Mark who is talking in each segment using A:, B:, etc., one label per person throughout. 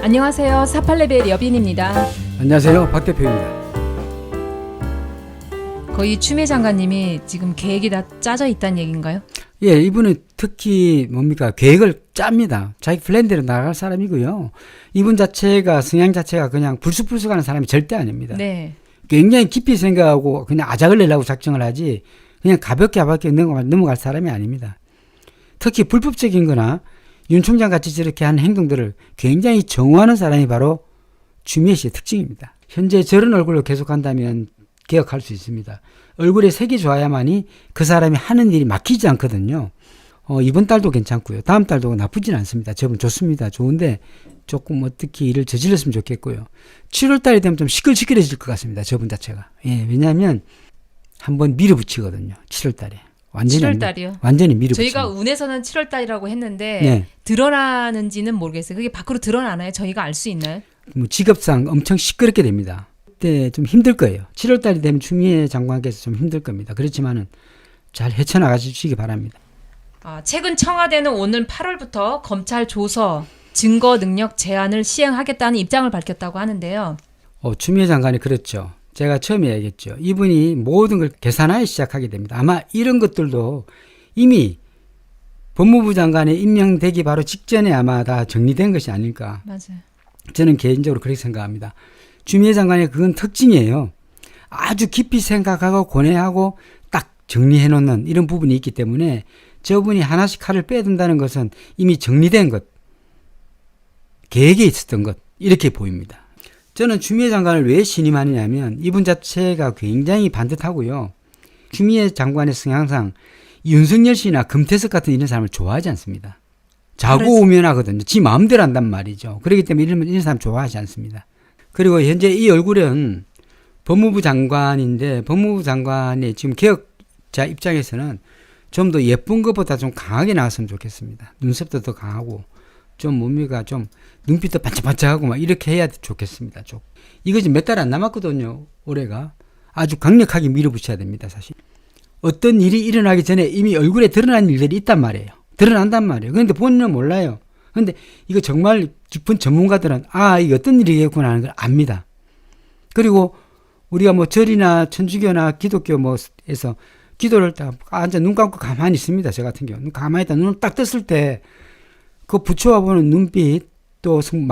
A: 안녕하세요. 48레벨 여빈입니다.
B: 안녕하세요. 박 대표입니다.
A: 거의 추미애 장관님이 지금 계획이 다 짜져 있다는 얘기인가요?
B: 예, 이분은 특히 뭡니까? 계획을 짭니다. 자기 플랜대로 나갈 사람이고요. 이분 자체가 성향 자체가 그냥 불쑥불쑥하는 사람이 절대 아닙니다.
A: 네.
B: 굉장히 깊이 생각하고 그냥 아작을 내려고 작정을 하지 그냥 가볍게 넘어갈 사람이 아닙니다. 특히 불법적인 거나 윤 총장 같이 저렇게 하는 행동들을 굉장히 정오하는 사람이 바로 추미애 씨의 특징입니다. 현재 저런 얼굴로 계속한다면 개혁할 수 있습니다. 얼굴에 색이 좋아야만이 그 사람이 하는 일이 막히지 않거든요. 이번 달도 괜찮고요. 다음 달도 나쁘진 않습니다. 저분 좋습니다. 좋은데 조금 어떻게 일을 저질렀으면 좋겠고요. 7월 달이 되면 좀 시끌시끌해질 것 같습니다. 저분 자체가. 예, 왜냐하면 한번 밀어붙이거든요. 7월 달에. 완전히
A: 7월 달이요?
B: 완전히 밀어붙이고.
A: 저희가 운에서는 7월 달이라고 했는데
B: 네.
A: 드러나는지는 모르겠어요. 그게 밖으로 드러나나요? 저희가 알 수 있나요?
B: 뭐 직업상 엄청 시끄럽게 됩니다. 그때 좀 힘들 거예요. 7월 달이 되면 추미애 장관께서 좀 힘들 겁니다. 그렇지만은 잘 헤쳐나가주시기 바랍니다.
A: 최근 청와대는 오늘 8월부터 검찰 조서 증거 능력 제한을 시행하겠다는 입장을 밝혔다고 하는데요.
B: 추미애 장관이 그랬죠. 제가 처음에 얘기했죠. 이분이 모든 걸 계산하기 시작하게 됩니다. 아마 이런 것들도 이미 법무부 장관에 임명되기 바로 직전에 아마 다 정리된 것이 아닐까.
A: 맞아요.
B: 저는 개인적으로 그렇게 생각합니다. 추미애 장관의 그건 특징이에요. 아주 깊이 생각하고 고뇌하고 딱 정리해 놓는 이런 부분이 있기 때문에 저분이 하나씩 칼을 빼든다는 것은 이미 정리된 것, 계획에 있었던 것 이렇게 보입니다. 저는 추미애 장관을 왜 신임하느냐면 이분 자체가 굉장히 반듯하고요. 추미애 장관의 성향상 윤석열 씨나 금태섭 같은 이런 사람을 좋아하지 않습니다. 자고우면하거든요. 지 마음대로 한단 말이죠. 그렇기 때문에 이런 사람 좋아하지 않습니다. 그리고 현재 이 얼굴은 법무부 장관인데 법무부 장관의 지금 개혁자 입장에서는 좀 더 예쁜 것보다 좀 강하게 나왔으면 좋겠습니다. 눈썹도 더 강하고 좀 뭡니까 좀 눈빛도 반짝반짝하고 막 이렇게 해야 좋겠습니다. 이거 지금 몇 달 안 남았거든요. 올해가 아주 강력하게 밀어붙여야 됩니다. 사실 어떤 일이 일어나기 전에 이미 얼굴에 드러난 일들이 있단 말이에요. 드러난단 말이에요. 그런데 본인은 몰라요. 그런데 이거 정말 깊은 전문가들은 이게 어떤 일이겠구나 하는 걸 압니다. 그리고 우리가 뭐 절이나 천주교나 기독교 뭐에서 기도를 딱 앉아 눈 감고 가만히 있습니다. 저 같은 경우. 가만히 있다 눈을 딱 떴을 때 그 부처와 보는 눈빛 또 성모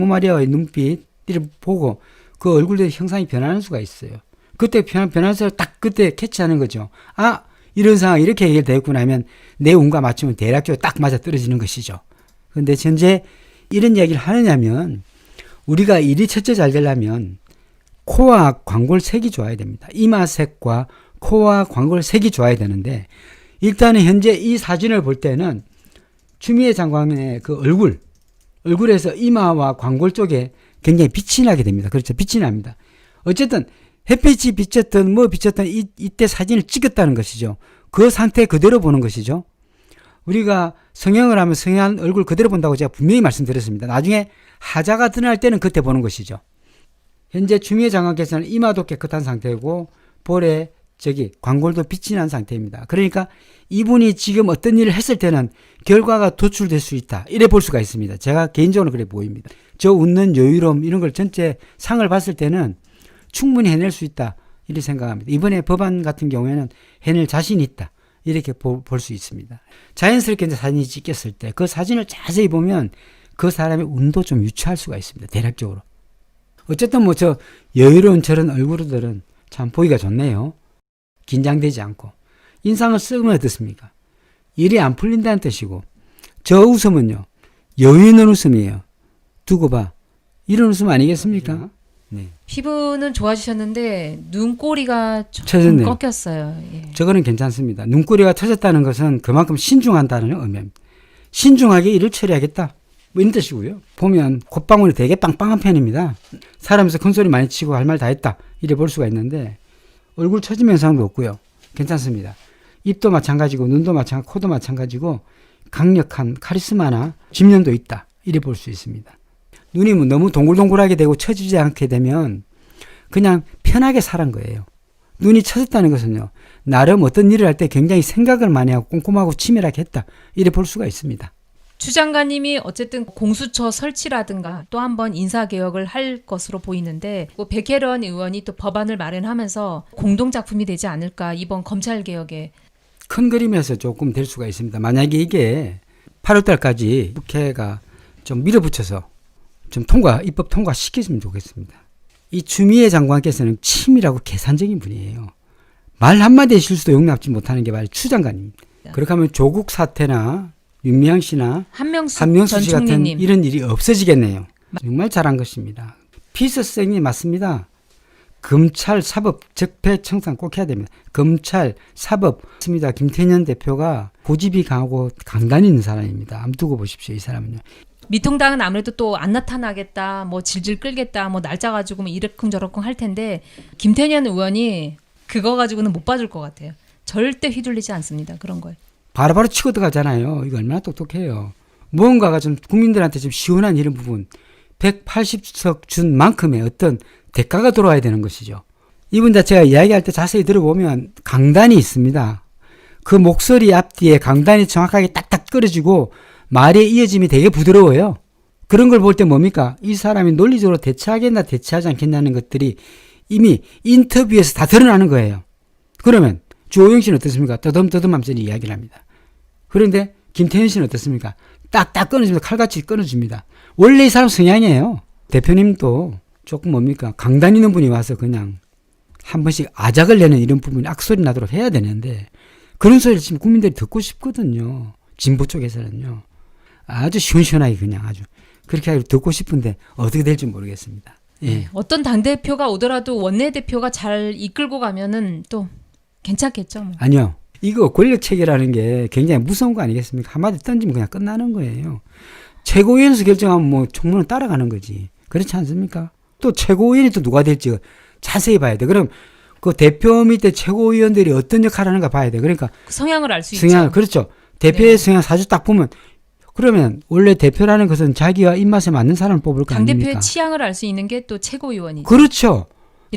B: 마리아의 눈빛을 보고 그 얼굴의 형상이 변하는 수가 있어요. 그때 변화를 딱 그때 캐치하는 거죠. 이런 상황이 이렇게 해결되었구나 하면 내 운과 맞추면 대략적으로 딱 맞아 떨어지는 것이죠. 그런데 현재 이런 이야기를 하느냐면 우리가 일이 첫째 잘 되려면 코와 광골 색이 좋아야 됩니다. 이마색과 코와 광골 색이 좋아야 되는데 일단은 현재 이 사진을 볼 때는 추미애 장관의 그 얼굴에서 이마와 광골 쪽에 굉장히 빛이 나게 됩니다. 그렇죠. 빛이 납니다. 어쨌든 햇빛이 비쳤던 비쳤던 이때 사진을 찍었다는 것이죠. 그 상태 그대로 보는 것이죠. 우리가 성형을 하면 성형한 얼굴 그대로 본다고 제가 분명히 말씀드렸습니다. 나중에 하자가 드러날 때는 그때 보는 것이죠. 현재 추미애 장관께서는 이마도 깨끗한 상태고 볼에 광골도 빛이 난 상태입니다. 그러니까 이분이 지금 어떤 일을 했을 때는 결과가 도출될 수 있다. 이래 볼 수가 있습니다. 제가 개인적으로 그래 보입니다. 저 웃는 여유로움 이런 걸 전체 상을 봤을 때는 충분히 해낼 수 있다. 이렇게 생각합니다. 이번에 법안 같은 경우에는 해낼 자신이 있다. 이렇게 볼 수 있습니다. 자연스럽게 이제 사진이 찍혔을 때 그 사진을 자세히 보면 그 사람의 운도 좀 유추할 수가 있습니다. 대략적으로. 어쨌든 저 여유로운 저런 얼굴들은 참 보기가 좋네요. 긴장되지 않고. 인상을 쓰면 어떻습니까? 일이 안 풀린다는 뜻이고 저 웃음은요. 여유 있는 웃음이에요. 두고 봐. 이런 웃음 아니겠습니까? 네.
A: 피부는 좋아지셨는데 눈꼬리가 조금
B: 처졌네요.
A: 꺾였어요. 예.
B: 저거는 괜찮습니다. 눈꼬리가 터졌다는 것은 그만큼 신중한다는 의미입니다. 신중하게 일을 처리하겠다. 이런 뜻이고요. 보면 콧방울이 되게 빵빵한 편입니다. 사람에서 큰소리 많이 치고 할 말 다 했다. 이래 볼 수가 있는데 얼굴 처짐 현상도 없고요. 괜찮습니다. 입도 마찬가지고 눈도 마찬가지고 코도 마찬가지고 강력한 카리스마나 집념도 있다. 이래 볼 수 있습니다. 눈이 너무 동글동글하게 되고 처지지 않게 되면 그냥 편하게 살은 거예요. 눈이 처졌다는 것은요. 나름 어떤 일을 할 때 굉장히 생각을 많이 하고 꼼꼼하고 치밀하게 했다. 이래 볼 수가 있습니다.
A: 추 장관님이 어쨌든 공수처 설치라든가 또 한 번 인사개혁을 할 것으로 보이는데 뭐 백혜련 의원이 또 법안을 마련하면서 공동작품이 되지 않을까 이번 검찰개혁에.
B: 큰 그림에서 조금 될 수가 있습니다. 만약에 이게 8월 달까지 국회가 좀 밀어붙여서 좀 입법 통과시켰으면 좋겠습니다. 이 추미애 장관께서는 치밀하고 계산적인 분이에요. 말 한마디의 실수도 용납지 못하는 게 바로 추 장관입니다. 그렇게 하면 조국 사태나 윤미향 씨나 한명수 씨 같은
A: 총리님.
B: 이런 일이 없어지겠네요. 정말 잘한 것입니다. 피서 선생님이 맞습니다. 검찰 사법 적폐청산 꼭 해야 됩니다. 검찰 사법 맞습니다. 김태년 대표가 고집이 강하고 강단이 있는 사람입니다. 한번 두고 보십시오. 이 사람은요.
A: 미통당은 아무래도 또 안 나타나겠다, 뭐 질질 끌겠다, 뭐 날짜 가지고 뭐 이러쿵저러쿵 할 텐데 김태년 의원이 그거 가지고는 못 봐줄 것 같아요. 절대 휘둘리지 않습니다. 그런 거에.
B: 바로바로 치고 들어가잖아요. 이거 얼마나 똑똑해요. 무언가가 좀 국민들한테 좀 시원한 이런 부분 180석 준 만큼의 어떤 대가가 돌아와야 되는 것이죠. 이분 자체가 이야기할 때 자세히 들어보면 강단이 있습니다. 그 목소리 앞뒤에 강단이 정확하게 딱딱 끊어지고 말의 이어짐이 되게 부드러워요. 그런 걸 볼 때 뭡니까? 이 사람이 논리적으로 대처하겠나 대처하지 않겠냐는 것들이 이미 인터뷰에서 다 드러나는 거예요. 그러면 주호영 씨는 어떻습니까? 떠듬떠듬하면서 이야기를 합니다. 그런데 김태현 씨는 어떻습니까? 딱딱 끊어줍니다. 칼같이 끊어줍니다. 원래 이 사람 성향이에요. 대표님도 조금 뭡니까? 강단 있는 분이 와서 그냥 한 번씩 아작을 내는 이런 부분이 악소리 나도록 해야 되는데 그런 소리를 지금 국민들이 듣고 싶거든요. 진보 쪽에서는요. 아주 시원시원하게 그냥 아주 그렇게 하기로 듣고 싶은데 어떻게 될지 모르겠습니다. 예.
A: 어떤 당대표가 오더라도 원내대표가 잘 이끌고 가면은 또 괜찮겠죠. 뭐.
B: 아니요. 이거 권력체계라는 게 굉장히 무서운 거 아니겠습니까? 한마디 던지면 그냥 끝나는 거예요. 최고위원에서 결정하면 뭐 총무는 따라가는 거지. 그렇지 않습니까? 또 최고위원이 또 누가 될지 자세히 봐야 돼. 그럼 그 대표 밑에 최고위원들이 어떤 역할을 하는가 봐야 돼. 그러니까
A: 그 성향을 알 수
B: 성향,
A: 있죠.
B: 그렇죠. 대표의
A: 네.
B: 성향 사주 딱 보면 그러면 원래 대표라는 것은 자기와 입맛에 맞는 사람을 뽑을 거 아닙니까?
A: 당대표의 취향을 알 수 있는 게 또 최고위원이죠.
B: 그렇죠.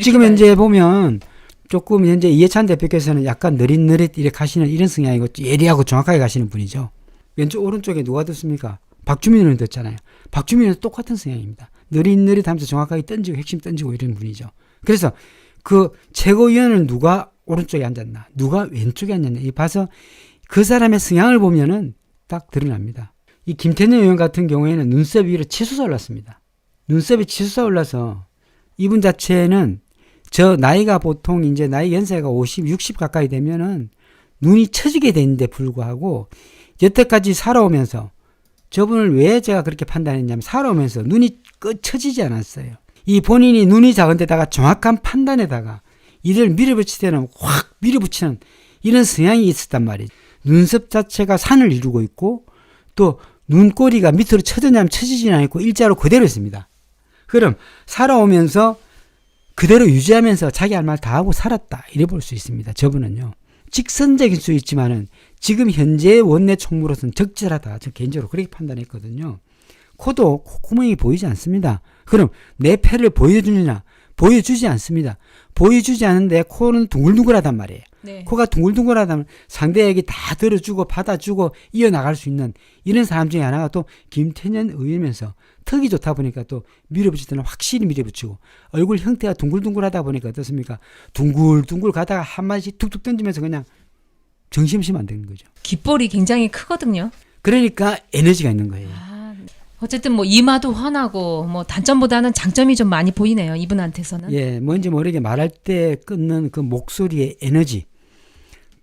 B: 지금
A: 봐야죠.
B: 현재 보면 조금 현재 이해찬 대표께서는 약간 느릿느릿 이렇게 가시는 이런 성향이고 예리하고 정확하게 가시는 분이죠. 왼쪽 오른쪽에 누가 듣습니까? 박주민 의원 듣잖아요. 박주민 의원 똑같은 성향입니다. 느릿느릿 하면서 정확하게 던지고 핵심 던지고 이런 분이죠. 그래서 그 최고위원은 누가 오른쪽에 앉았나 누가 왼쪽에 앉았나 이 봐서 그 사람의 성향을 보면은 딱 드러납니다. 이 김태년 의원 같은 경우에는 눈썹 위로 치솟아 올랐습니다. 눈썹이 치솟아 올라서 이분 자체는 저 나이가 보통 이제 나이 연세가 50, 60 가까이 되면은 눈이 처지게 되는데 불구하고 여태까지 살아오면서 저분을 왜 제가 그렇게 판단했냐면 살아오면서 눈이 처지지 않았어요. 이 본인이 눈이 작은 데다가 정확한 판단에다가 이를 밀어붙일 때는 확 밀어붙이는 이런 성향이 있었단 말이에요. 눈썹 자체가 산을 이루고 있고 또 눈꼬리가 밑으로 처졌냐면 처지지 않고 일자로 그대로 있습니다. 그럼 살아오면서 그대로 유지하면서 자기 할 말 다 하고 살았다. 이래 볼 수 있습니다. 저분은요. 직선적일 수 있지만은 지금 현재 원내 총무로서는 적절하다. 저 개인적으로 그렇게 판단했거든요. 코도 콧구멍이 보이지 않습니다. 그럼 내 패를 보여주느냐? 보여주지 않습니다. 보여주지 않는데 코는 둥글둥글하단 말이에요.
A: 네.
B: 코가 둥글둥글하다면 상대에게 다 들어주고 받아주고 이어나갈 수 있는 이런 사람 중에 하나가 또 김태년 의원이면서 턱이 좋다 보니까 또 밀어붙일 때는 확실히 밀어붙이고 얼굴 형태가 둥글둥글하다 보니까 어떻습니까? 둥글둥글 가다가 한마디씩 툭툭 던지면서 그냥 정신없이 만드는 거죠.
A: 귓볼이 굉장히 크거든요.
B: 그러니까 에너지가 있는 거예요.
A: 어쨌든 뭐 이마도 환하고 뭐 단점보다는 장점이 좀 많이 보이네요. 이분한테서는.
B: 예, 뭔지 모르게 말할 때 끊는 그 목소리의 에너지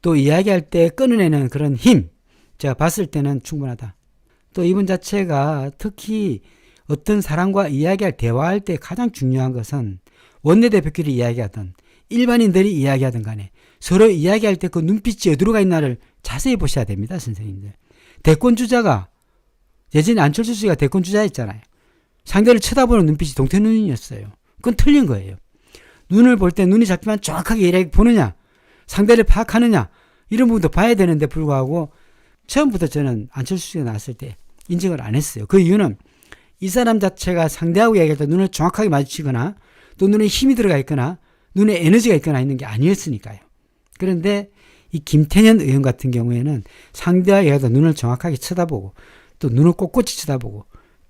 B: 또 이야기할 때 끊어내는 그런 힘 제가 봤을 때는 충분하다. 또 이분 자체가 특히 어떤 사람과 이야기할 대화할 때 가장 중요한 것은 원내대표끼리 이야기하든 일반인들이 이야기하든 간에 서로 이야기할 때 그 눈빛이 어디로 가 있나를 자세히 보셔야 됩니다. 선생님들. 대권주자가 예전에 안철수 씨가 대권주자였잖아요. 상대를 쳐다보는 눈빛이 동태눈이었어요. 그건 틀린 거예요. 눈을 볼 때 눈이 작지만 정확하게 이렇게 보느냐 상대를 파악하느냐 이런 부분도 봐야 되는데 불구하고 처음부터 저는 안철수 씨가 나왔을 때 인정을 안 했어요. 그 이유는 이 사람 자체가 상대하고 이야기할 때 눈을 정확하게 마주치거나 또 눈에 힘이 들어가 있거나 눈에 에너지가 있거나 있는 게 아니었으니까요. 그런데 이 김태년 의원 같은 경우에는 상대와 얘기하다 눈을 정확하게 쳐다보고 또 눈을 꼿꼿이 쳐다보고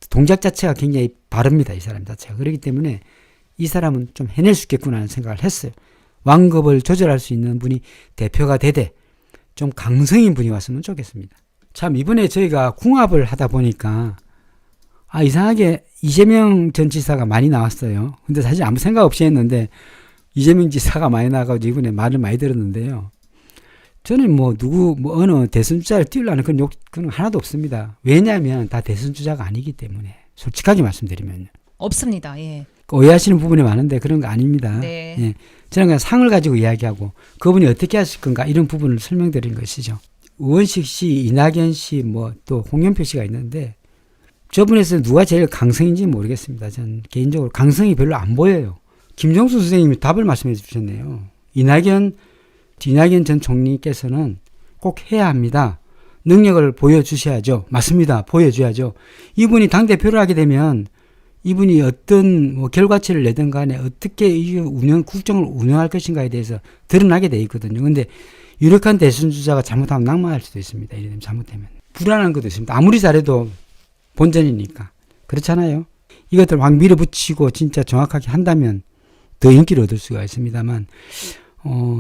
B: 동작 자체가 굉장히 바릅니다. 이 사람 자체가. 그렇기 때문에 이 사람은 좀 해낼 수 있겠구나 하는 생각을 했어요. 완급을 조절할 수 있는 분이 대표가 되되 좀 강성인 분이 왔으면 좋겠습니다. 참 이번에 저희가 궁합을 하다 보니까 이상하게 이재명 전 지사가 많이 나왔어요. 근데 사실 아무 생각 없이 했는데 이재명 지사가 많이 나와가지고 이번에 말을 많이 들었는데요. 저는 어느 대선 주자를 띄우려는 그런 하나도 없습니다. 왜냐하면 다 대선 주자가 아니기 때문에. 솔직하게 말씀드리면요.
A: 없습니다. 예.
B: 오해하시는 부분이 많은데 그런 거 아닙니다.
A: 네.
B: 예. 저는 그냥 상을 가지고 이야기하고 그분이 어떻게 하실 건가 이런 부분을 설명드린 것이죠. 우원식 씨, 이낙연 씨, 또 홍영표 씨가 있는데 저분에서 누가 제일 강성인지 모르겠습니다. 저는 개인적으로 강성이 별로 안 보여요. 김종수 선생님이 답을 말씀해 주셨네요. 이낙연 전 총리께서는 꼭 해야 합니다. 능력을 보여주셔야죠. 맞습니다. 보여줘야죠. 이분이 당대표를 하게 되면 이분이 어떤 결과치를 내든 간에 어떻게 이 국정을 운영할 것인가에 대해서 드러나게 돼 있거든요. 근데 유력한 대선 주자가 잘못하면 낙마할 수도 있습니다. 이러면 잘못되면. 불안한 것도 있습니다. 아무리 잘해도 본전이니까. 그렇잖아요. 이것들 막 밀어붙이고 진짜 정확하게 한다면 더 인기를 얻을 수가 있습니다만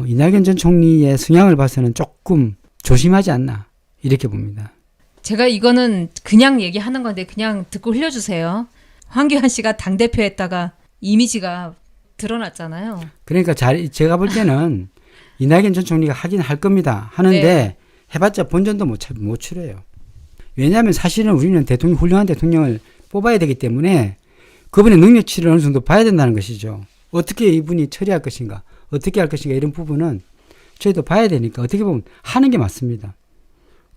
B: 이낙연 전 총리의 성향을 봐서는 조금 조심하지 않나 이렇게 봅니다.
A: 제가 이거는 그냥 얘기하는 건데 그냥 듣고 흘려주세요. 황교안 씨가 당대표 했다가 이미지가 드러났잖아요.
B: 그러니까 제가 볼 때는 이낙연 전 총리가 하긴 할 겁니다. 하는데
A: 네.
B: 해봤자 본전도 못 추려요. 왜냐하면 사실은 우리는 훌륭한 대통령을 뽑아야 되기 때문에 그분의 능력치를 어느 정도 봐야 된다는 것이죠. 어떻게 이분이 처리할 것인가, 어떻게 할 것인가 이런 부분은 저희도 봐야 되니까 어떻게 보면 하는 게 맞습니다.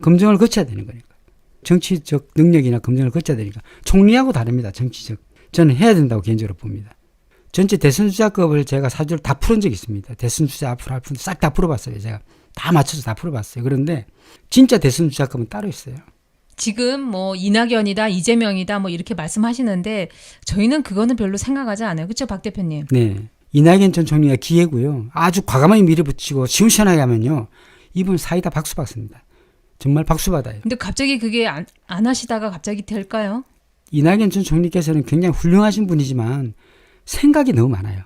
B: 검증을 거쳐야 되는 거니까. 정치적 능력이나 검증을 거쳐야 되니까. 총리하고 다릅니다. 정치적. 저는 해야 된다고 개인적으로 봅니다. 전체 대선 주자급을 제가 사주를 다 풀은 적이 있습니다. 대선 주자 앞으로 할 분 싹 다 풀어봤어요. 제가 다 맞춰서 다 풀어봤어요. 그런데 진짜 대선 주자급은 따로 있어요.
A: 지금 이낙연이다, 이재명이다 이렇게 말씀하시는데 저희는 그거는 별로 생각하지 않아요. 그렇죠, 박 대표님?
B: 네. 이낙연 전 총리가 기회고요. 아주 과감하게 밀어붙이고 시원시원하게 하면요. 이분 사이다 박수 받습니다. 정말 박수 받아요.
A: 근데 갑자기 그게 안 하시다가 갑자기 될까요?
B: 이낙연 전 총리께서는 굉장히 훌륭하신 분이지만 생각이 너무 많아요.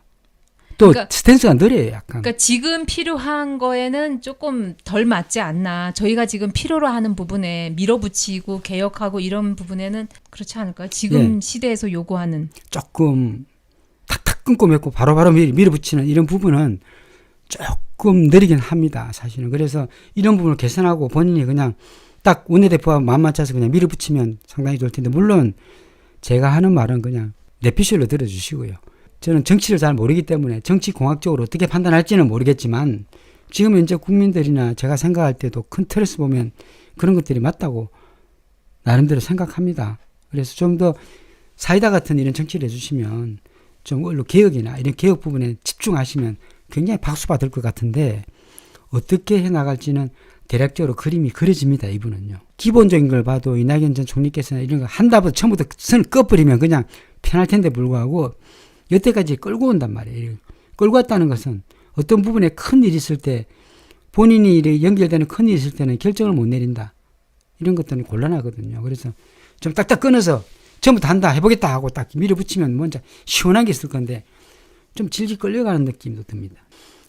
B: 또
A: 그러니까,
B: 스탠스가 느려요. 약간.
A: 그러니까 지금 필요한 거에는 조금 덜 맞지 않나. 저희가 지금 필요로 하는 부분에 밀어붙이고 개혁하고 이런 부분에는 그렇지 않을까요? 지금
B: 네.
A: 시대에서 요구하는.
B: 조금 탁탁 끊고 맺고 바로바로 밀어붙이는 이런 부분은 조금 느리긴 합니다. 사실은. 그래서 이런 부분을 개선하고 본인이 그냥 딱 원내대표와 마음 맞춰서 그냥 밀어붙이면 상당히 좋을 텐데 물론 제가 하는 말은 그냥 내피셜로 들어주시고요. 저는 정치를 잘 모르기 때문에 정치공학적으로 어떻게 판단할지는 모르겠지만 지금 현재 국민들이나 제가 생각할 때도 큰 틀에서 보면 그런 것들이 맞다고 나름대로 생각합니다. 그래서 좀 더 사이다 같은 이런 정치를 해주시면 좀 언론 개혁이나 이런 개혁 부분에 집중하시면 굉장히 박수 받을 것 같은데 어떻게 해나갈지는 대략적으로 그림이 그려집니다. 이분은요. 기본적인 걸 봐도 이낙연 전 총리께서는 이런 거 한다부터 처음부터 선을 꺼버리면 그냥 편할 텐데 불구하고 여태까지 끌고 온단 말이에요. 끌고 왔다는 것은 어떤 부분에 큰 일이 있을 때 본인이 연결되는 큰 일이 있을 때는 결정을 못 내린다. 이런 것들은 곤란하거든요. 그래서 좀 딱딱 끊어서 전부 다 한다 해보겠다 하고 딱 밀어붙이면 먼저 시원한 게 있을 건데 좀 질질 끌려가는 느낌도 듭니다.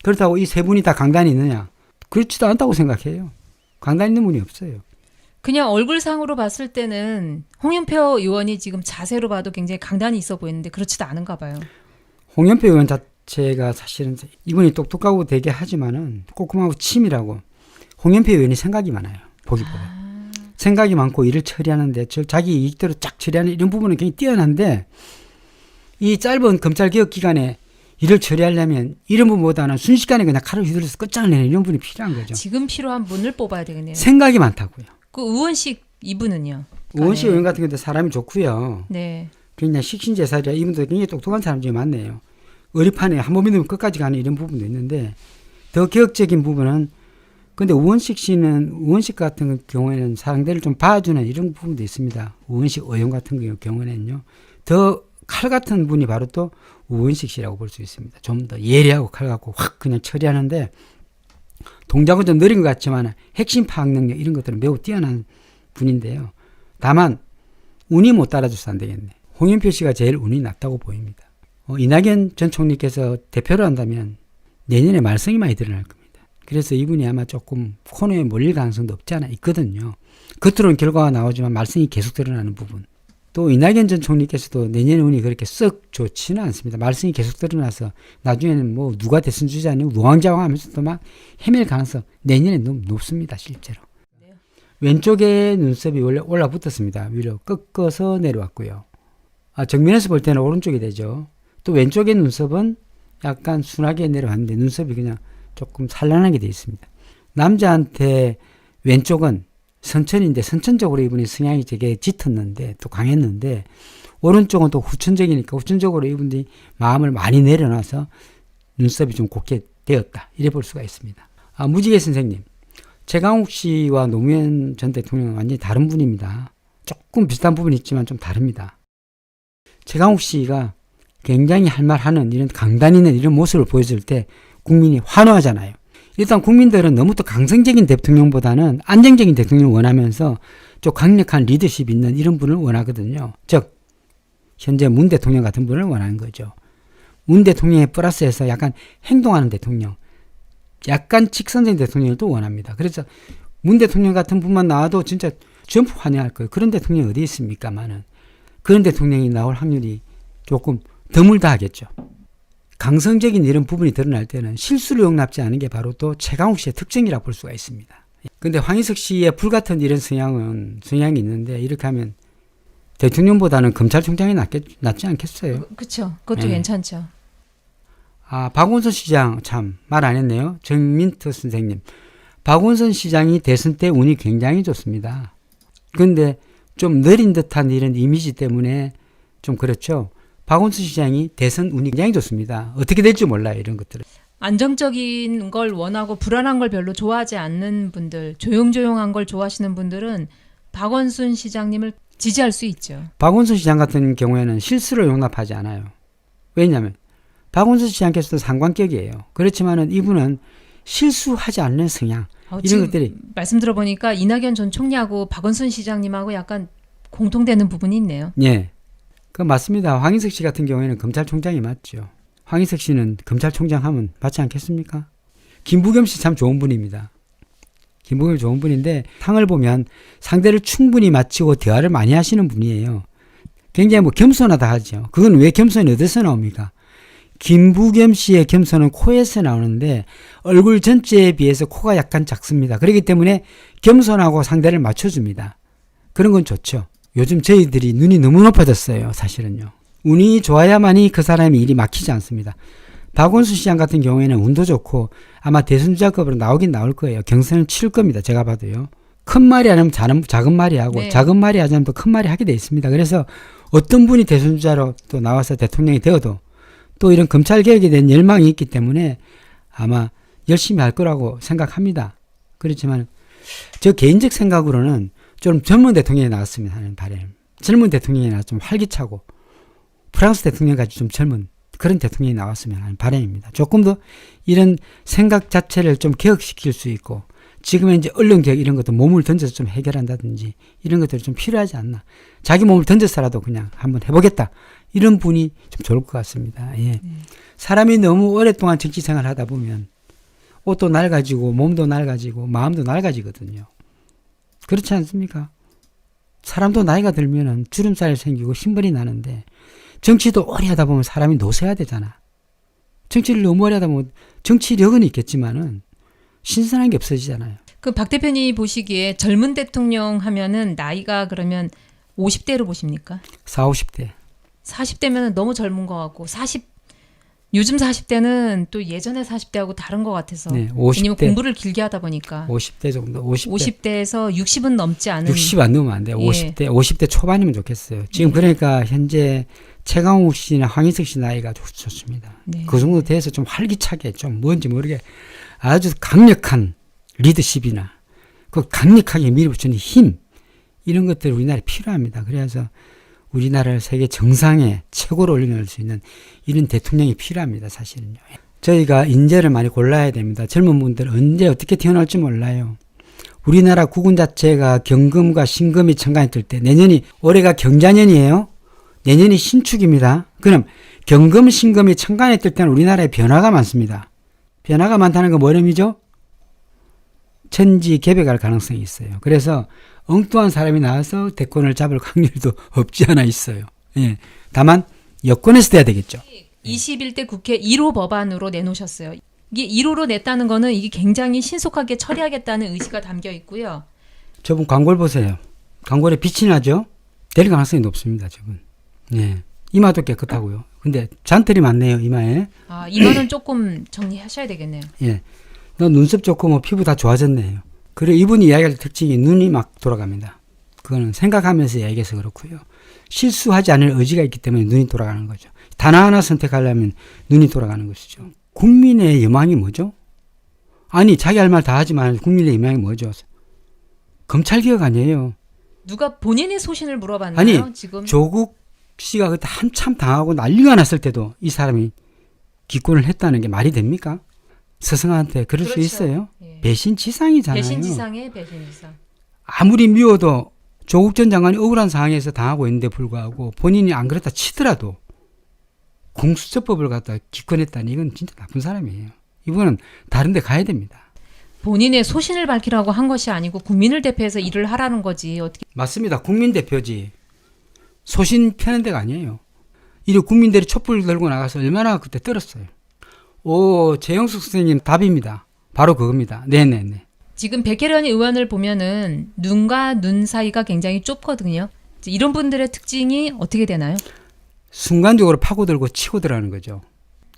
B: 그렇다고 이 세 분이 다 강단이 있느냐? 그렇지도 않다고 생각해요. 강단 있는 분이 없어요.
A: 그냥 얼굴상으로 봤을 때는 홍영표 의원이 지금 자세로 봐도 굉장히 강단이 있어 보이는데 그렇지도 않은가 봐요.
B: 홍영표 의원 자체가 사실은 이분이 똑똑하고 되게 하지만은 꼼꼼하고 치밀하고 홍영표 의원이 생각이 많아요. 보기보다. 생각이 많고 일을 처리하는데 자기 이익대로 쫙 처리하는 이런 부분은 굉장히 뛰어난데 이 짧은 검찰개혁 기간에 일을 처리하려면 이런 분보다는 순식간에 그냥 칼을 휘둘러서 끝장을 내는 이런 분이 필요한 거죠.
A: 지금 필요한 분을 뽑아야 되겠네요.
B: 생각이 많다고요.
A: 그 우원식 이분은요?
B: 우원식 의원 같은 경우도 사람이 좋고요.
A: 네.
B: 그냥 식신제사리라 이분도 굉장히 똑똑한 사람 중에 많네요. 의리판에 한 번 믿으면 끝까지 가는 이런 부분도 있는데 더 개혁적인 부분은 근데 우원식 같은 경우에는 사람들을 좀 봐주는 이런 부분도 있습니다. 우원식 의원 같은 경우에는요. 더 칼 같은 분이 바로 또 우원식 씨라고 볼 수 있습니다. 좀 더 예리하고 칼 갖고 확 그냥 처리하는데 동작은 좀 느린 것 같지만 핵심 파악 능력 이런 것들은 매우 뛰어난 분인데요. 다만 운이 못 따라줘서 안 되겠네. 홍영표 씨가 제일 운이 낮다고 보입니다. 이낙연 전 총리께서 대표를 한다면 내년에 말썽이 많이 드러날 겁니다. 그래서 이분이 아마 조금 코너에 몰릴 가능성도 없지 않아 있거든요. 겉으로는 결과가 나오지만 말썽이 계속 드러나는 부분. 또 이낙연 전 총리께서도 내년 운이 그렇게 썩 좋지는 않습니다. 말썽이 계속 드러나서 나중에는 뭐 누가 대선 주자니 우왕좌왕하면서도 막 헤맬 가능성 내년에 너무 높습니다. 실제로.
A: 네.
B: 왼쪽에 눈썹이 원래 올라붙었습니다. 위로 꺾어서 내려왔고요. 정면에서 볼 때는 오른쪽이 되죠. 또 왼쪽의 눈썹은 약간 순하게 내려왔는데 눈썹이 그냥 조금 산란하게 되어 있습니다. 남자한테 왼쪽은 선천인데 선천적으로 이분이 성향이 되게 짙었는데 또 강했는데 오른쪽은 또 후천적이니까 후천적으로 이분이 마음을 많이 내려놔서 눈썹이 좀 곱게 되었다. 이래 볼 수가 있습니다. 무지개 선생님, 최강욱 씨와 노무현 전 대통령은 완전히 다른 분입니다. 조금 비슷한 부분이 있지만 좀 다릅니다. 최강욱 씨가 굉장히 할 말하는 이런 강단 있는 이런 모습을 보여줄 때 국민이 환호하잖아요. 일단 국민들은 너무 또 강성적인 대통령보다는 안정적인 대통령을 원하면서 좀 강력한 리더십 있는 이런 분을 원하거든요. 즉 현재 문 대통령 같은 분을 원하는 거죠. 문 대통령에 플러스해서 약간 행동하는 대통령, 약간 직선적인 대통령을 또 원합니다. 그래서 문 대통령 같은 분만 나와도 진짜 전부 환영할 거예요. 그런 대통령이 어디 있습니까만은. 그런 대통령이 나올 확률이 조금 드물다 하겠죠. 강성적인 이런 부분이 드러날 때는 실수를 용납지 않은 게 바로 또 최강욱 씨의 특징이라 볼 수가 있습니다. 근데 황희석 씨의 불같은 이런 성향이 있는데 이렇게 하면 대통령보다는 검찰총장이 낫지 않겠어요?
A: 그렇죠. 그것도
B: 네.
A: 괜찮죠.
B: 박원순 시장 참 말 안 했네요. 정민트 선생님. 박원순 시장이 대선 때 운이 굉장히 좋습니다. 그런데 좀 느린 듯한 이런 이미지 때문에 좀 그렇죠. 박원순 시장이 대선 운이 굉장히 좋습니다. 어떻게 될지 몰라요. 이런 것들은.
A: 안정적인 걸 원하고 불안한 걸 별로 좋아하지 않는 분들, 조용조용한 걸 좋아하시는 분들은 박원순 시장님을 지지할 수 있죠.
B: 박원순 시장 같은 경우에는 실수를 용납하지 않아요. 왜냐하면 박원순 시장께서도 상관격이에요. 그렇지만은 이분은 실수하지 않는 성향. 이런 것들이
A: 말씀 들어보니까 이낙연 전 총리하고 박원순 시장님하고 약간 공통되는 부분이 있네요.
B: 예. 그 맞습니다. 황희석 씨 같은 경우에는 검찰총장이 맞죠. 황희석 씨는 검찰총장 하면 맞지 않겠습니까? 김부겸 씨 참 좋은 분입니다. 김부겸 좋은 분인데 상을 보면 상대를 충분히 맞추고 대화를 많이 하시는 분이에요. 굉장히 뭐 겸손하다 하죠. 그건 왜 겸손이 어디서 나옵니까? 김부겸 씨의 겸손은 코에서 나오는데 얼굴 전체에 비해서 코가 약간 작습니다. 그렇기 때문에 겸손하고 상대를 맞춰줍니다. 그런 건 좋죠. 요즘 저희들이 눈이 너무 높아졌어요. 사실은요. 운이 좋아야만이 그 사람이 일이 막히지 않습니다. 박원순 시장 같은 경우에는 운도 좋고 아마 대선주자급으로 나오긴 나올 거예요. 경선을 치를 겁니다. 제가 봐도요. 큰 말이 아니면 작은 말이 하고
A: 네.
B: 작은 말이 하지 않으면 또 큰 말이 하게 돼 있습니다. 그래서 어떤 분이 대선주자로 또 나와서 대통령이 되어도 또 이런 검찰개혁에 대한 열망이 있기 때문에 아마 열심히 할 거라고 생각합니다. 그렇지만 저 개인적 생각으로는 좀 젊은 대통령이 나왔으면 하는 바람. 젊은 대통령이 나와서 좀 활기차고 프랑스 대통령까지 좀 젊은 그런 대통령이 나왔으면 하는 바람입니다. 조금 더 이런 생각 자체를 좀 개혁시킬 수 있고 지금은 이제 언론개혁 이런 것도 몸을 던져서 좀 해결한다든지 이런 것들이 좀 필요하지 않나. 자기 몸을 던져서라도 그냥 한번 해보겠다. 이런 분이 좀 좋을 것 같습니다. 예. 사람이 너무 오랫동안 정치 생활을 하다 보면 옷도 낡아지고 몸도 낡아지고 마음도 낡아지거든요. 그렇지 않습니까? 사람도 나이가 들면은 주름살이 생기고 신벌이 나는데 정치도 오래 하다 보면 사람이 노쇠야 되잖아. 정치를 너무 오래 하다 보면 정치력은 있겠지만은 신선한 게 없어지잖아요.
A: 그 박 대표님이 보시기에 젊은 대통령 하면은 나이가 그러면 50대로 보십니까?
B: 40, 50대.
A: 40대면 너무 젊은 것 같고 요즘 40대는 또 예전의 40대하고 다른 것 같아서
B: 네,
A: 왜냐면
B: 50대.
A: 공부를 길게 하다 보니까
B: 50대 정도.
A: 50대에서 60은 넘지 않은
B: 60 안 넘으면 안 돼요.
A: 예.
B: 50대 초반이면 좋겠어요. 지금 그러니까 현재 최강욱 씨나 황희석 씨 나이가 좋습니다.
A: 네.
B: 그 정도 돼서 좀 활기차게 좀 뭔지 모르게 아주 강력한 리더십이나 그 강력하게 밀어붙이는 힘 이런 것들이 우리나라에 필요합니다. 그래서 우리나라를 세계 정상에 최고로 올려놓을 수 있는 이런 대통령이 필요합니다. 사실은요. 저희가 인재를 많이 골라야 됩니다. 젊은 분들 언제 어떻게 태어날지 몰라요. 우리나라 국운 자체가 경금과 신금이 천간에 뜰 때 내년이 올해가 경자년이에요. 내년이 신축입니다. 그럼 경금, 신금이 천간에 뜰 때는 우리나라에 변화가 많습니다. 변화가 많다는 건 뭐 의미죠? 천지 개벽할 가능성이 있어요. 그래서 엉뚱한 사람이 나와서 대권을 잡을 확률도 없지 않아 있어요. 예. 다만 여권에서 돼야 되겠죠.
A: 21대 국회 1호 법안으로 내놓으셨어요. 이게 1호로 냈다는 거는 이게 굉장히 신속하게 처리하겠다는 의지가 담겨 있고요.
B: 저분 광고를 보세요. 광고에 빛이 나죠? 될 가능성이 높습니다. 저분. 예. 이마도 깨끗하고요. 근데 잔털이 많네요. 이마에.
A: 아, 이거는 조금 정리하셔야 되겠네요.
B: 예. 너 눈썹 좋고 뭐 피부 다 좋아졌네요. 그리고 이분이 이야기할 특징이 눈이 막 돌아갑니다. 그거는 생각하면서 이야기해서 그렇고요. 실수하지 않을 의지가 있기 때문에 눈이 돌아가는 거죠. 단 하나 선택하려면 눈이 돌아가는 것이죠. 국민의 여망이 뭐죠? 아니 자기 할 말 다 하지만 국민의 여망이 뭐죠? 검찰개혁 아니에요.
A: 누가 본인의 소신을 물어봤나요?
B: 아니
A: 지금
B: 조국 씨가 그때 한참 당하고 난리가 났을 때도 이 사람이 기권을 했다는 게 말이 됩니까? 스승한테 그럴
A: 그렇죠.
B: 수 있어요?
A: 예.
B: 배신지상이잖아요.
A: 배신지상에 배신지상.
B: 아무리 미워도 조국 전 장관이 억울한 상황에서 당하고 있는데 불구하고 본인이 안 그렇다 치더라도 공수처법을 갖다 기권했다니 이건 진짜 나쁜 사람이에요. 이분은 다른 데 가야 됩니다.
A: 본인의 소신을 밝히라고 한 것이 아니고 국민을 대표해서 일을 하라는 거지. 어떻게
B: 맞습니다. 국민대표지. 소신 펴는 데가 아니에요. 이래 국민들이 촛불 들고 나가서 얼마나 그때 떨었어요. 오, 재영숙 선생님 답입니다. 바로 그겁니다. 네네네.
A: 지금 백혜련 의원을 보면은 눈과 눈 사이가 굉장히 좁거든요. 이런 분들의 특징이 어떻게 되나요?
B: 순간적으로 파고들고 치고 들어가는 거죠.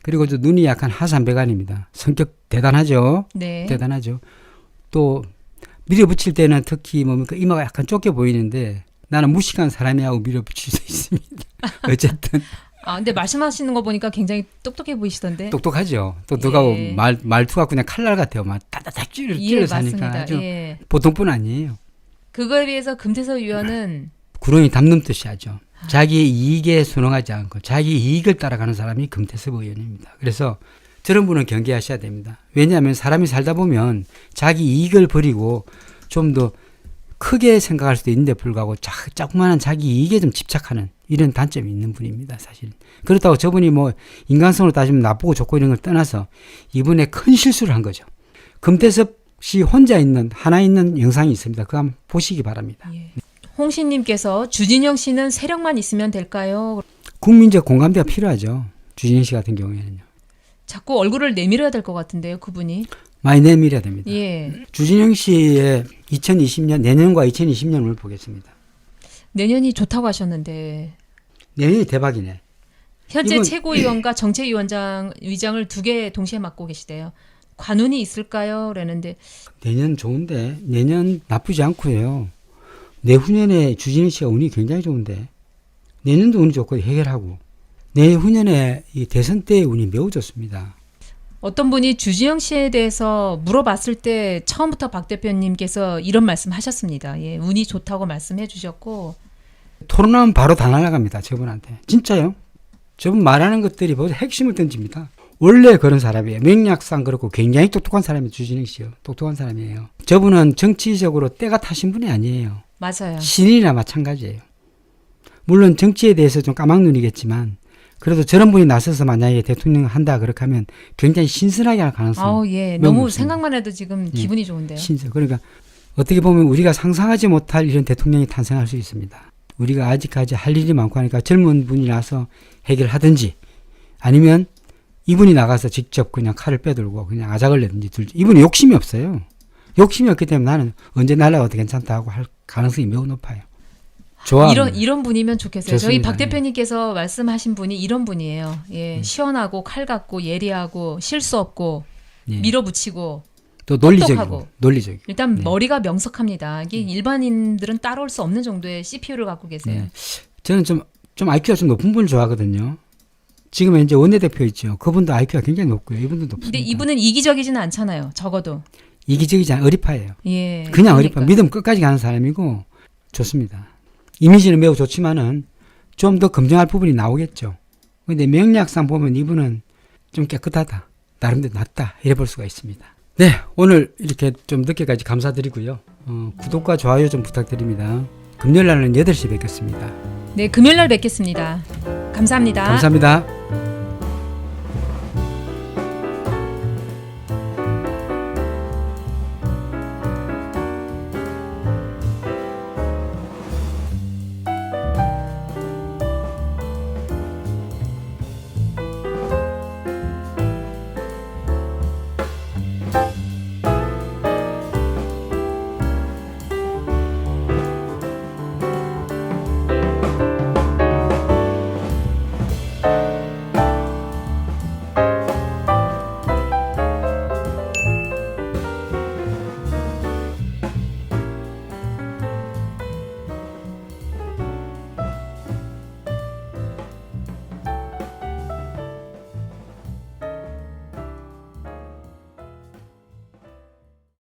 B: 그리고 저 눈이 약간 하산배관입니다. 성격 대단하죠.
A: 네.
B: 대단하죠. 또 밀어붙일 때는 특히 뭡니까 이마가 약간 쫓겨 보이는데 나는 무식한 사람이 하고 밀어붙일 수 있습니다. 어쨌든
A: 아, 근데 말씀하시는 거 보니까 굉장히 똑똑해 보이시던데.
B: 똑똑하죠. 똑똑하고
A: 예.
B: 말투가 그냥 칼날 같아요. 막 따다닥
A: 예,
B: 찔러서 하니까
A: 맞습니다.
B: 아주
A: 예.
B: 보통뿐 아니에요.
A: 그거에 비해서 금태섭 의원은
B: 구렁이 담넘듯이 하죠. 자기의 이익에 순응하지 않고 자기 이익을 따라가는 사람이 금태섭 의원입니다. 그래서 저런 분은 경계하셔야 됩니다. 왜냐하면 사람이 살다 보면 자기 이익을 버리고 좀 더 크게 생각할 수도 있는데 불구하고 자꾸만한 자기 이익에 좀 집착하는 이런 단점이 있는 분입니다. 사실. 그렇다고 저분이 뭐 인간성으로 따지면 나쁘고 좋고 이런 걸 떠나서 이번에 큰 실수를 한 거죠. 금태섭 씨 혼자 있는 하나 있는 영상이 있습니다. 그거 한번 보시기 바랍니다.
A: 예. 홍신님께서 주진영 씨는 세력만 있으면 될까요?
B: 국민적 공감대가 필요하죠. 주진영 씨 같은 경우에는요.
A: 자꾸 얼굴을 내밀어야 될 것 같은데요, 그분이.
B: 많이 내밀어야 됩니다.
A: 예.
B: 주진영 씨의 2020년 내년과 2020년을 보겠습니다.
A: 내년이 좋다고 하셨는데
B: 내년이 대박이네.
A: 현재
B: 이건-
A: 최고위원과 정책위원장을 두 개 동시에 맡고 계시대요. 관운이 있을까요? 그러는데
B: 내년 좋은데 내년 나쁘지 않고요. 내후년에 주진영 씨가 운이 굉장히 좋은데 내년도 운이 좋고 해결하고 내후년에 이 대선 때의 운이 매우 좋습니다.
A: 어떤 분이 주진영 씨에 대해서 물어봤을 때 처음부터 박 대표님께서 이런 말씀하셨습니다. 예, 운이 좋다고 말씀해 주셨고
B: 토론하면 바로 다 날아갑니다. 저분한테. 진짜요. 저분 말하는 것들이 벌써 핵심을 던집니다. 원래 그런 사람이에요. 맥락상 그렇고 굉장히 똑똑한 사람이 주진영 씨요. 똑똑한 사람이에요. 저분은 정치적으로 때가 타신 분이 아니에요.
A: 맞아요.
B: 신인이나 마찬가지예요. 물론 정치에 대해서 좀 까막눈이겠지만 그래도 저런 분이 나서서 만약에 대통령 한다 그렇게 하면 굉장히 신선하게 할 가능성이
A: 아우 예,
B: 매우
A: 너무
B: 높습니다.
A: 생각만 해도 지금
B: 예.
A: 기분이 좋은데요.
B: 신선. 그러니까 어떻게 보면 우리가 상상하지 못할 이런 대통령이 탄생할 수 있습니다. 우리가 아직까지 할 일이 많고 하니까 젊은 분이 나서 해결하든지 아니면 이분이 나가서 직접 그냥 칼을 빼들고 그냥 아작을 내든지 이분이 욕심이 없어요. 욕심이 없기 때문에 나는 언제 날아가도 괜찮다 하고 할 가능성이 매우 높아요. 좋아.
A: 이런 분이면 좋겠어요. 저희
B: 좋습니다.
A: 박 대표님께서 말씀하신 분이 이런 분이에요. 예, 시원하고 칼 같고 예리하고 실수 없고
B: 예.
A: 밀어붙이고
B: 또 논리적이고
A: 똑똑하고.
B: 논리적이고.
A: 일단
B: 네.
A: 머리가 명석합니다. 이게 일반인들은 따라올 수 없는 정도의 CPU를 갖고 계세요.
B: 네. 저는 좀 IQ가 좀 높은 분을 좋아하거든요. 지금 이제 원내대표 있죠. 그분도 IQ가 굉장히 높고요. 이분도 높습니다.
A: 근데 이분은 이기적이지는 않잖아요. 적어도.
B: 이기적이지 않아요. 어리파예요.
A: 예.
B: 그냥
A: 그러니까.
B: 어리파. 믿음 끝까지 가는 사람이고 좋습니다. 이미지는 매우 좋지만은 좀 더 검증할 부분이 나오겠죠. 근데 명략상 보면 이분은 좀 깨끗하다. 나름대로 낫다. 이래 볼 수가 있습니다. 네, 오늘 이렇게 좀 늦게까지 감사드리고요. 구독과 좋아요 좀 부탁드립니다. 금요일 날은 8시 뵙겠습니다.
A: 네, 금요일 날 뵙겠습니다. 감사합니다.
B: 감사합니다.